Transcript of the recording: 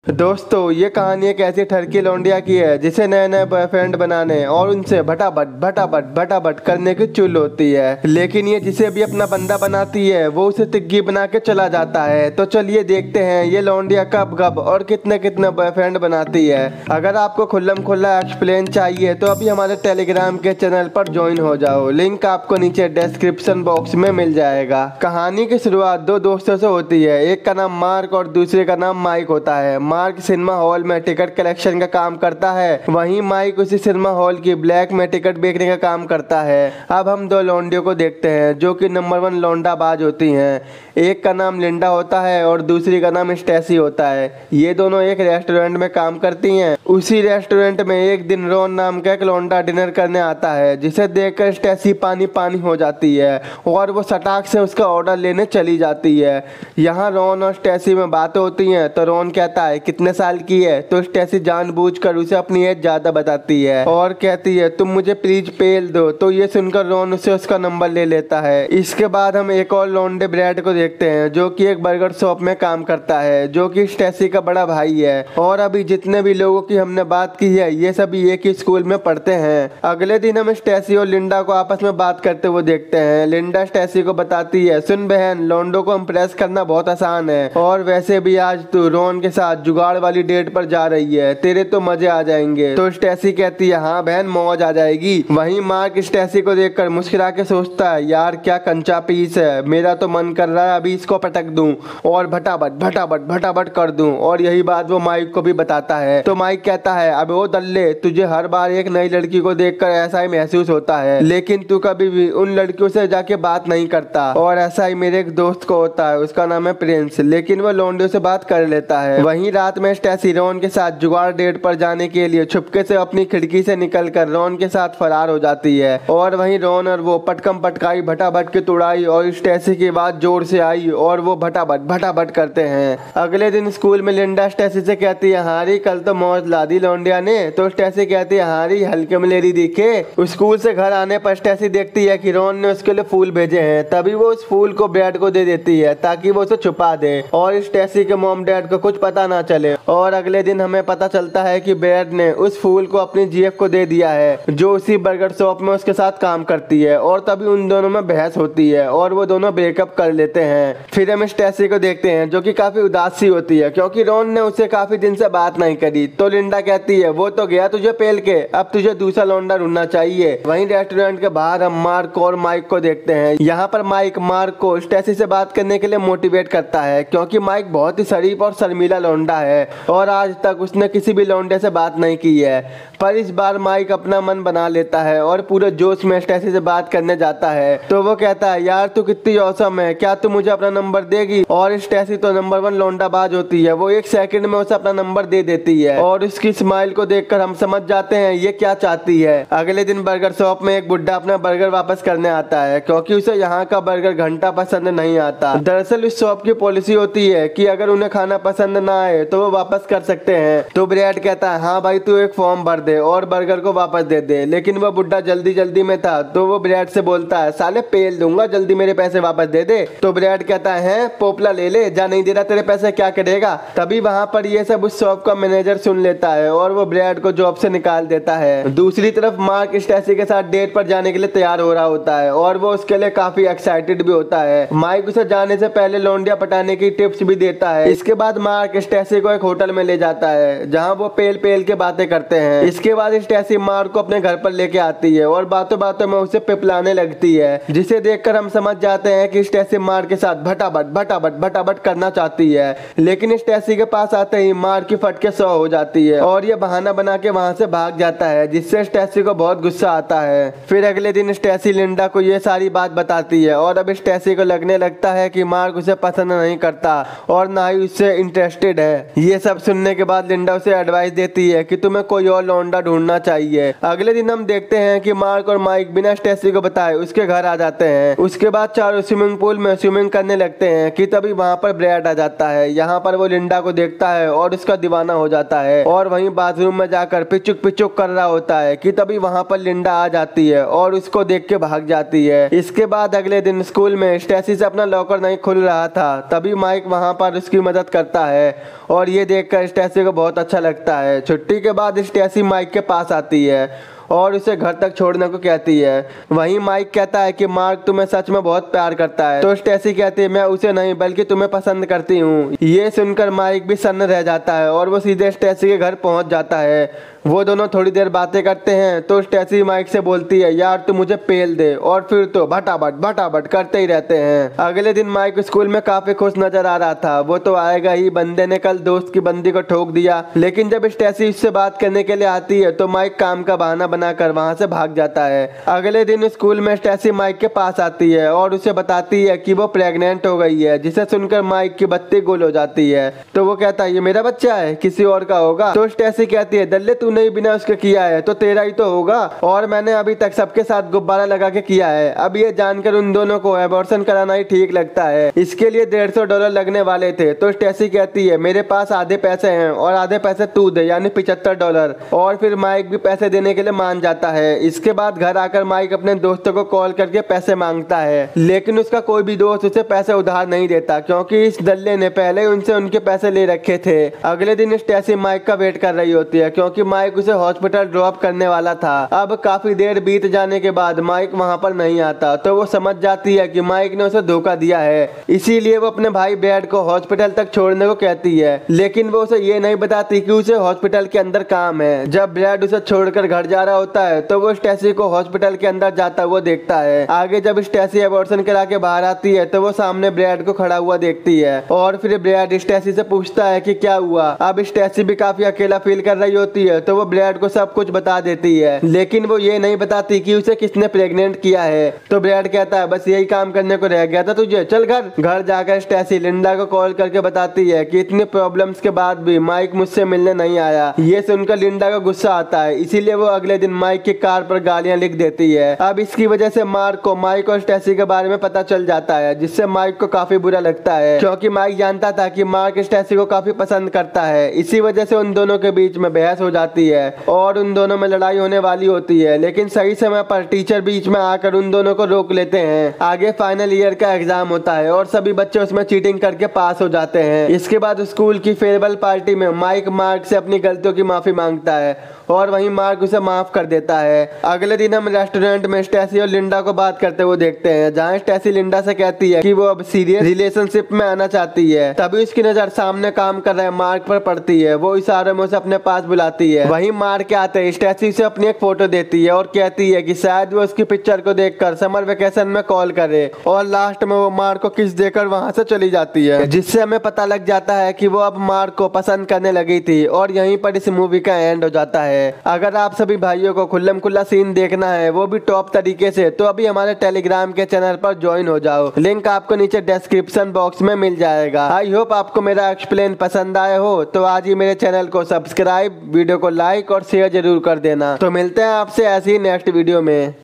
दोस्तों, ये कहानी एक ऐसी ठरकी लौंडिया की है जिसे नए नए बॉयफ्रेंड बनाने और उनसे भटाभट करने की चुल होती है। लेकिन ये जिसे भी अपना बंदा बनाती है वो उसे तिग्गी बना के चला जाता है। तो चलिए देखते हैं ये लौंडिया कब कब और कितने कितने बॉयफ्रेंड बनाती है। अगर आपको खुल्लम खुल्ला एक्सप्लेन चाहिए तो अभी हमारे टेलीग्राम के चैनल पर ज्वाइन हो जाओ, लिंक आपको नीचे डिस्क्रिप्शन बॉक्स में मिल जाएगा। कहानी की शुरुआत दो दोस्तों से होती है। एक का नाम मार्क और दूसरे का नाम माइक होता है। मार्क सिनेमा हॉल में टिकट कलेक्शन का काम करता है, वहीं माइक उसी सिनेमा हॉल की ब्लैक में टिकट बेचने का काम करता है। अब हम दो लौंडियों को देखते हैं जो कि नंबर 1 लौंडाबाज होती हैं। एक का नाम लिंडा होता है और दूसरी का नाम स्टेसी होता है। ये दोनों एक रेस्टोरेंट में काम करती हैं। उसी रेस्टोरेंट में एक दिन रोन नाम का एक लौंडा डिनर करने आता है, जिसे देखकर स्टेसी पानी पानी हो जाती है और वो सटाक से उसका ऑर्डर लेने चली जाती है। यहाँ रोन और स्टेसी में बातें होती हैं तो रोन कहता है कितने साल की है, तो स्टेसी जानबूझकर उसे अपनी एज ज्यादा बताती है और कहती है तुम मुझे प्लीज पेल दो। तो ये सुनकर रोन उसे उसका नंबर ले लेता है। इसके बाद हम एक और लौंडे ब्रैड को देखते हैं जो कि एक बर्गर शॉप में काम करता है, जो कि स्टेसी का बड़ा भाई है। और अभी जितने भी लोगों की हमने बात की है ये सभी एक ही स्कूल में पढ़ते हैं। अगले दिन हम स्टेसी और लिंडा को आपस में बात करते हुए देखते हैं। लिंडा स्टेसी को बताती है सुन बहन, लौंडो को इम्प्रेस करना बहुत आसान है और वैसे भी आज तू रोन के साथ जुगाड़ वाली डेट पर जा रही है, तेरे तो मजे आ जाएंगे। तो स्टेसी कहती है हाँ बहन, मौज आ जाएगी। वहीं मार्क स्टेसी को देखकर मुस्कुरा के सोचता है यार क्या कंचा पीस है, मेरा तो मन कर रहा है अभी इसको पटक दूं और भटाभट कर दूं। और यही बात वो माइक को भी बताता है। तो माइक कहता है अब वो दल्ले, तुझे हर बार एक नई लड़की को देखकर ऐसा ही महसूस होता है, लेकिन तू कभी भी उन लड़कियों से जाके बात नहीं करता। और ऐसा ही मेरे एक दोस्त को होता है, उसका नाम है प्रिंस, लेकिन वो लौंडियों से बात कर लेता है। वहीं रात में स्टेसी रोन के साथ जुगाड़ डेट पर जाने के लिए छुपके से अपनी खिड़की से निकलकर रोन के साथ फरार हो जाती है। और वहीं रोन और वो पटकम पटकाई भटाभट की तुड़ाई और स्टेसी की बात जोर से आई और वो भटाभट करते हैं। अगले दिन स्कूल में लिंडा स्टेसी से कहती है हारी कल तो मौज ला दी लौंडिया ने। तो स्टेसी कहती है हारी हल्के में लेडी दिखे। स्कूल से घर आने पर स्टेसी देखती है कि रोन ने उसके लिए फूल भेजे हैं, तभी वो उस फूल को ब्रैड को दे देती है ताकि वो उसे छुपा दे और स्टेसी के मॉम डैड को कुछ पता ना चले। और अगले दिन हमें पता चलता है कि ब्रैड ने उस फूल को अपनी जीएफ को दे दिया है जो उसी बर्गर शॉप में उसके साथ काम करती है। और तभी उन दोनों में बहस होती है और वो दोनों ब्रेकअप कर लेते हैं। फिर हम स्टेसी को देखते हैं जो कि काफी उदास सी होती है क्योंकि रोन ने उसे काफी दिन से बात नहीं करी। तो लिंडा कहती है वो तो गया तुझे पेल के, अब तुझे दूसरा लौंडा ढूंढना चाहिए। वहीं रेस्टोरेंट के बाहर हम मार्क और माइक को देखते हैं। यहाँ पर माइक मार्क को स्टेसी से बात करने के लिए मोटिवेट करता है क्योंकि माइक बहुत ही शरीफ और शर्मीला लौंडा है और आज तक उसने किसी भी लौंडे से बात नहीं की है। पर इस बार माइक अपना मन बना लेता है और पूरे जोश में स्टेसी से बात करने जाता है। तो वो कहता है यार तू कितनी औसम है, क्या तू मुझे अपना नंबर देगी। और स्टेसी तो नंबर 1 लौंडाबाज होती है, वो एक सेकंड में उसे अपना नंबर दे देती है और उसकी स्माइल को देखकर हम समझ जाते हैं ये क्या चाहती है। अगले दिन बर्गर शॉप में एक बुड्ढा अपना बर्गर वापस करने आता है क्योंकि उसे यहाँ का बर्गर घंटा पसंद नहीं आता। दरअसल इस शॉप की पॉलिसी होती है कि अगर उन्हें खाना पसंद ना आए तो वो वापस कर सकते हैं। तो ब्रैड कहता है हाँ भाई तू एक फॉर्म भर दे और बर्गर को वापस दे दे। लेकिन वो बुड्ढा जल्दी में था तो वो ब्रैड से बोलता है साले पेल दूंगा, जल्दी मेरे पैसे वापस दे दे। तो ब्रैड कहता है पोपला ले ले, जा नहीं दे रहा तेरे पैसे क्या करेगा। तभी वहां पर ये सब उस शॉप का मैनेजर सुन लेता है और वो ब्रैड को जॉब से निकाल देता है। दूसरी तरफ मार्क स्टेसी के साथ डेट पर जाने के लिए तैयार हो रहा होता है और वो उसके लिए काफी एक्साइटेड भी होता है। माइक उसे जाने से पहले लौंडिया पटाने की टिप्स भी देता है। इसके बाद मार्क स्टेसी को एक होटल में ले जाता है जहाँ वो पेल के बातें करते हैं। इसके बाद स्टेसी मार्क को अपने घर पर लेके आती है और बातों बातों में उसे पिपलाने लगती है, जिसे देखकर हम समझ जाते हैं कि स्टेसी मार्क के साथ भटाभट करना चाहती है। लेकिन स्टेसी के पास आते ही मार्क की फटके 100 हो जाती है और ये बहाना बना के वहां से भाग जाता है, जिससे स्टेसी को बहुत गुस्सा आता है। फिर अगले दिन स्टेसी लिंडा को ये सारी बात बताती है और अब स्टेसी को लगने लगता है कि मार्क उसे पसंद नहीं करता और ना ही उससे इंटरेस्टेड है। ये सब सुनने के बाद लिंडा उसे एडवाइस देती है कि तुम्हें कोई और लौंडा ढूंढना चाहिए। अगले दिन हम देखते हैं कि मार्क और माइक बिना स्टेसी को बताए उसके घर आ जाते हैं। उसके बाद चारों स्विमिंग पूल में स्विमिंग करने लगते हैं कि तभी वहां पर ब्रैड आ जाता है। यहाँ पर वो लिंडा को देखता है और उसका दीवाना हो जाता है और वहीं बाथरूम में जाकर पिचुक कर रहा होता है कि तभी वहां पर लिंडा आ जाती है और उसको देख के भाग जाती है। इसके बाद अगले दिन स्कूल में स्टेसी से अपना लॉकर नहीं खुल रहा था, तभी माइक वहां पर उसकी मदद करता है और ये देखकर स्टेसी को बहुत अच्छा लगता है। छुट्टी के बाद स्टेसी माइक के पास आती है और उसे घर तक छोड़ने को कहती है। वहीं माइक कहता है कि मार्क तुम्हें सच में बहुत प्यार करता है। तो स्टेसी कहती है मैं उसे नहीं बल्कि तुम्हें पसंद करती हूँ। ये सुनकर माइक भी सन्न रह जाता है और वो सीधे स्टेसी के घर पहुंच जाता है। वो दोनों थोड़ी देर बातें करते हैं तो स्टेसी माइक से बोलती है यार तू मुझे पेल दे, और फिर तो भटाभट करते ही रहते हैं। अगले दिन माइक स्कूल में काफी खुश नजर आ रहा था। वो तो आएगा ही, बंदे ने कल दोस्त की बंदी को ठोक दिया। लेकिन जब स्टेसी उससे बात करने के लिए आती है तो माइक काम का बहाना बनाकर वहां से भाग जाता है। अगले दिन स्कूल में स्टेसी माइक के पास आती है और उसे बताती है कि वो प्रेग्नेंट हो गई है, जिसे सुनकर माइक की बत्ती गुल हो जाती है। तो वो कहता है ये मेरा बच्चा है, किसी और का होगा। तो स्टेसी कहती है दल्ले तूने ही बिना उसके किया है तो तेरा ही तो होगा, और मैंने अभी तक सबके साथ गुब्बारा लगा के किया है। अब ये जानकर उन दोनों को एबॉर्शन कराना ही ठीक लगता है। इसके लिए $150 लगने वाले थे। तो स्टेसी कहती है मेरे पास आधे पैसे हैं और आधे पैसे तू दे, यानी $75। और फिर माइक भी पैसे देने के लिए मान जाता है। इसके बाद घर आकर माइक अपने दोस्तों को कॉल करके पैसे मांगता है, लेकिन उसका कोई भी दोस्त उसे पैसे उधार नहीं देता क्योंकि इस दल्ले ने पहले उनसे उनके पैसे ले रखे थे। अगले दिन स्टेसी माइक का वेट कर रही होती है क्योंकि माइक उसे हॉस्पिटल ड्रॉप करने वाला था। अब काफी देर बीत जाने के बाद माइक वहां पर नहीं आता तो वो समझ जाती है कि माइक ने उसे धोखा दिया है। इसीलिए वो अपने भाई ब्रैड को हॉस्पिटल तक छोड़ने को कहती है, लेकिन वो उसे ये नहीं बताती कि उसे हॉस्पिटल के अंदर काम है। जब ब्रैड उसे छोड़कर घर जा रहा होता है तो वो स्टेसी को हॉस्पिटल के अंदर जाता हुआ देखता है। आगे जब स्टेसी एबॉर्शन करा के बाहर आती है तो वो सामने ब्रैड को खड़ा हुआ देखती है और फिर ब्रैड स्टेसी से पूछता है कि क्या हुआ। अब स्टेसी भी काफी अकेला फील कर रही होती है तो वो ब्रैड को सब कुछ बता देती है, लेकिन वो ये नहीं बताती कि उसे किसने प्रेग्नेंट किया है। तो ब्रैड कहता है बस यही काम करने को रह गया था तुझे, चल घर जाकर स्टेसी लिंडा को कॉल करके बताती है कि इतनी प्रॉब्लम्स के बाद भी माइक मुझसे मिलने नहीं आया। ये सुनकर लिंडा को गुस्सा आता है, इसीलिए वो अगले दिन माइक की कार पर गालियां लिख देती है। अब इसकी वजह से मार्क को माइक और स्टेसी के बारे में पता चल जाता है, जिससे माइक को काफी बुरा लगता है क्योंकि माइक जानता था कि मार्क स्टेसी को काफी पसंद करता है। इसी वजह से उन दोनों के बीच में बहस हो जाती है और उन दोनों में लड़ाई होने वाली होती है, लेकिन सही समय पर टीचर बीच में आकर उन दोनों को रोक लेते हैं। आगे फाइनल ईयर का एग्जाम होता है और सभी बच्चे उसमें चीटिंग करके पास हो जाते हैं। इसके बाद स्कूल की फेयरवेल पार्टी में माइक मार्क से अपनी गलतियों की माफी मांगता है और वहीं मार्क उसे माफ कर देता है। अगले दिन हम रेस्टोरेंट में स्टेसी और लिंडा को बात करते हुए देखते हैं, जहाँ स्टेसी लिंडा से कहती है कि वो अब सीरियस रिलेशनशिप में आना चाहती है। तभी उसकी नजर सामने काम कर रहे मार्क पर पड़ती है। वो इशारों में उसे अपने पास बुलाती है। वहीं मार्क के आते स्टेसी से अपनी एक फोटो देती है और कहती है कि शायद वो उसकी पिक्चर को देखकर समर वेकेशन में कॉल करे, और लास्ट में वो मार्क को किस देकर वहां से चली जाती है, जिससे हमें पता लग जाता है कि वो अब मार्क को पसंद करने लगी थी। और यहीं पर इस मूवी का एंड हो जाता है। अगर आप सभी भाइयों को खुल्लम खुल्ला सीन देखना है, वो भी टॉप तरीके से, तो अभी हमारे टेलीग्राम के चैनल पर ज्वाइन हो जाओ। लिंक आपको नीचे डिस्क्रिप्शन बॉक्स में मिल जाएगा। आई होप आपको मेरा एक्सप्लेन पसंद आया हो, तो आज ही मेरे चैनल को सब्सक्राइब, वीडियो को लाइक और शेयर जरूर कर देना। तो मिलते हैं आपसे ऐसी ही नेक्स्ट वीडियो में।